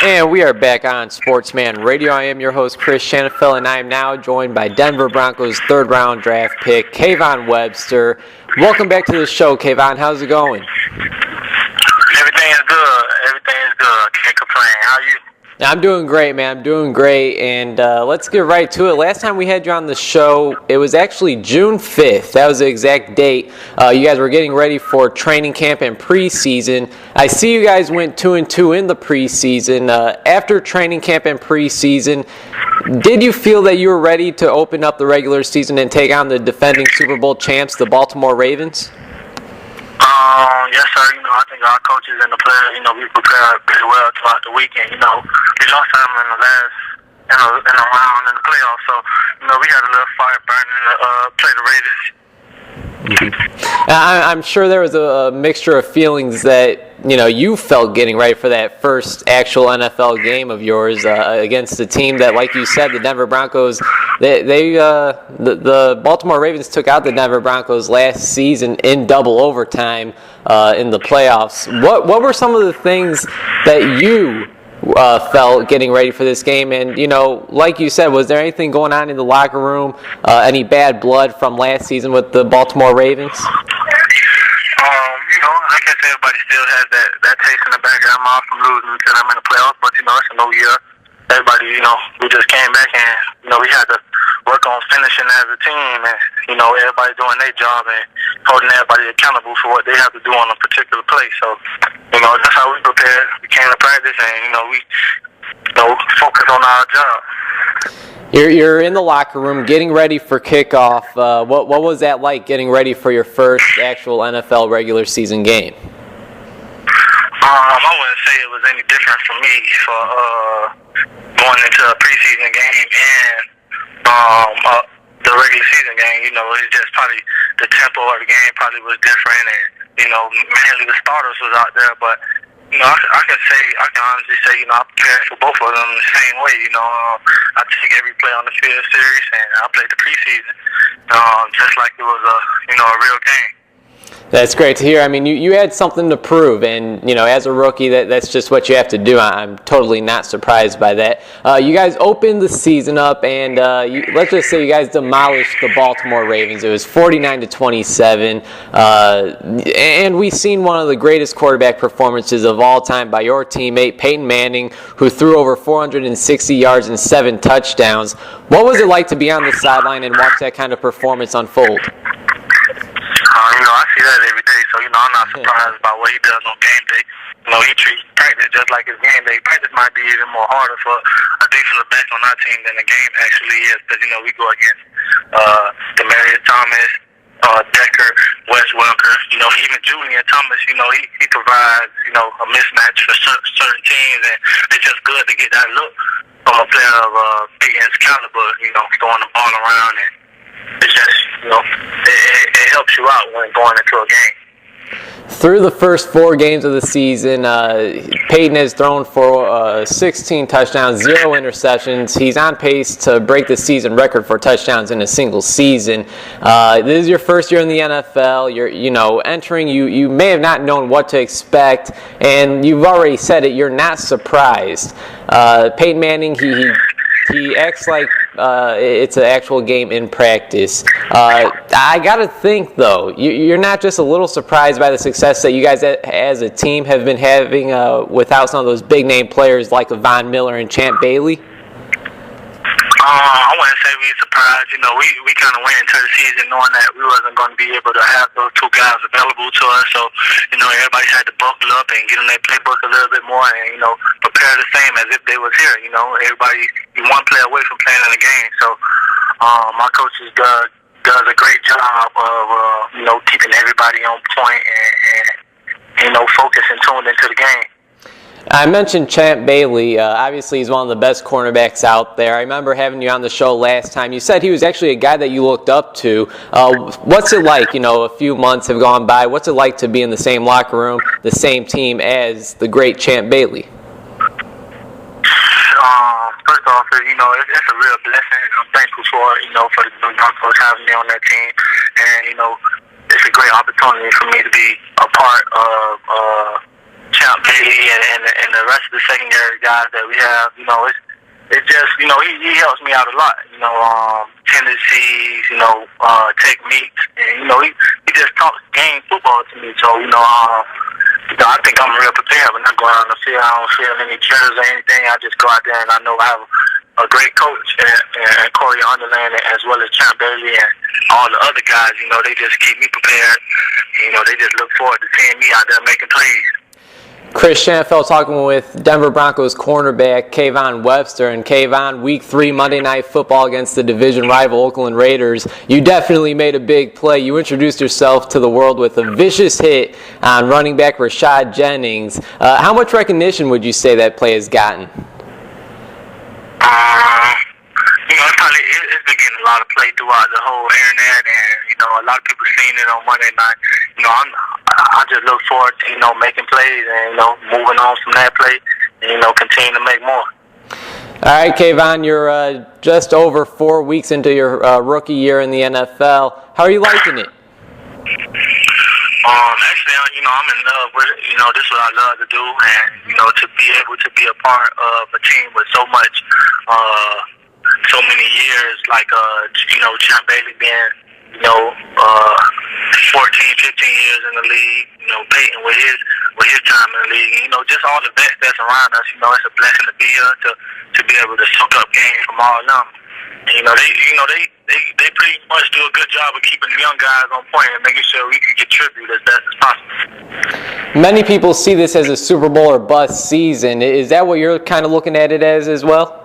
And we are back on Sportsman Radio. I am your host, Chris Shanafel, and I am now joined by Denver Broncos third-round draft pick, Kayvon Webster. Welcome back to the show, Kayvon. How's it going? Everything is good. Can't complain. How are you? I'm doing great, man. I'm doing great, and let's get right to it. Last time we had you on the show, it was actually June 5th. That was the exact date. You guys were getting ready for training camp and preseason. I see you guys went 2-2 in the preseason. After training camp and preseason, did you feel that you were ready to open up the regular season and take on the defending Super Bowl champs, the Baltimore Ravens? Yes, sir. I think our coaches and the players, we prepared pretty well throughout the weekend. We lost time in the last in a round in the playoffs, so we had a little fire burning to play the Raiders. I'm sure there was a mixture of feelings that you felt getting ready for that first actual NFL game of yours against a team that, like you said, the Denver Broncos. The Baltimore Ravens took out the Denver Broncos last season in double overtime in the playoffs. What were some of the things that you felt getting ready for this game? And, like you said, was there anything going on in the locker room, any bad blood from last season with the Baltimore Ravens? Like I said, everybody still has that taste in the back of their mouth from losing to them in the playoffs, but, it's a new year. Everybody, we just came back and, we had to work on finishing as a team and, everybody doing their job and holding everybody accountable for what they have to do on a particular play. So, that's how we prepared. We came to practice and, we focus on our job. You're in the locker room getting ready for kickoff. What was that like, getting ready for your first actual NFL regular season game? I wouldn't say it was any different for me for going into a preseason game and the regular season game. It's just probably the tempo of the game probably was different, and mainly the starters was out there, but. I can honestly say, I prepared for both of them the same way. I take every play on the field serious, and I played the preseason just like it was a real game. That's great to hear. I mean, you had something to prove, and as a rookie, that's just what you have to do. I'm totally not surprised by that. You guys opened the season up, and let's just say you guys demolished the Baltimore Ravens. It was 49-27, and we've seen one of the greatest quarterback performances of all time by your teammate Peyton Manning, who threw over 460 yards and 7 touchdowns. What was it like to be on the sideline and watch that kind of performance unfold? I see that every day, so, I'm not surprised by what he does on game day. He treats practice just like his game day. Practice might be even more harder for a defensive back on our team than the game actually is, because, we go against Demaryius Thomas, Decker, Wes Welker, even Julian Thomas, he provides, a mismatch for certain teams, and it's just good to get that look from a player of big caliber, throwing the ball around, and it's just, it helps you out when going into a game. Through the first 4 games of the season, Peyton has thrown for 16 touchdowns, 0 interceptions. He's on pace to break the season record for touchdowns in a single season. This is your first year in the NFL. You're, entering. You may have not known what to expect, and you've already said it. You're not surprised. Peyton Manning, he acts like it's an actual game in practice. I got to think, though, you're not just a little surprised by the success that you guys as a team have been having without some of those big-name players like Von Miller and Champ Bailey? I wouldn't say we were surprised. We kind of went into the season knowing that we wasn't going to be able to have those 2 guys available to us. So, everybody had to buckle up and get in their playbook a little bit more and, prepare the same as if they was here. Everybody, you one play away from playing in the game. So, my coaches does a great job of, keeping everybody on point and focused and tuned into the game. I mentioned Champ Bailey. Obviously, he's one of the best cornerbacks out there. I remember having you on the show last time. You said he was actually a guy that you looked up to. What's it like? A few months have gone by. What's it like to be in the same locker room, the same team as the great Champ Bailey? First off, it's a real blessing. I'm thankful for the Broncos having me on that team, and it's a great opportunity for me to be a part of Champ Bailey and the rest of the secondary guys that we have, it just, he helps me out a lot, tendencies, techniques, and, he just talks game football to me. So, I think I'm real prepared. When I go out on the field, I don't feel any jitters or anything. I just go out there and I know I have a great coach and Corey Underland as well as Champ Bailey and all the other guys, they just keep me prepared. They just look forward to seeing me out there making plays. Chris Shanfeld talking with Denver Broncos cornerback Kayvon Webster. And Kayvon, Week 3 Monday Night Football against the division rival Oakland Raiders. You definitely made a big play. You introduced yourself to the world with a vicious hit on running back Rashad Jennings. How much recognition would you say that play has gotten? It's been getting a lot of play throughout the whole internet, and a lot of people seen it on Monday night. I just look forward to making plays and moving on from that play, and continue to make more. All right, Kayvon, you're just over 4 weeks into your rookie year in the NFL. How are you liking it? Actually, I'm in love with it. This is what I love to do, and to be able to be a part of a team with so many years, like Champ Bailey being 14, 15 years in the league, Peyton with his time in the league, just all the vets that's around us, it's a blessing to be here to be able to soak up games from all of them. And, they pretty much do a good job of keeping the young guys on point and making sure we can contribute as best as possible. Many people see this as a Super Bowl or bust season. Is that what you're kind of looking at it as well?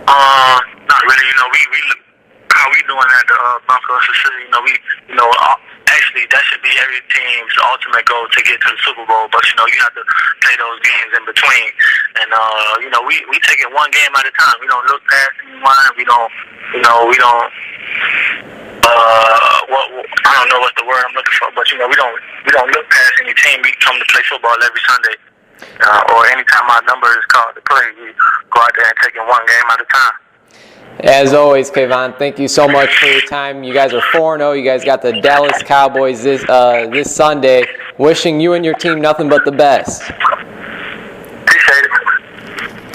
Not really. We how we doing at the Broncos facility. Actually that should be every team's ultimate goal to get to the Super Bowl. But you have to play those games in between. And we take it one game at a time. We don't look past anyone. We don't. I don't know what the word I'm looking for, but we don't look past any team. We come to play football every Sunday. Or anytime our number is called to play, we go out there and take it one game at a time. As always, Kayvon, thank you so much for your time. You guys are 4-0. You guys got the Dallas Cowboys this Sunday. Wishing you and your team nothing but the best.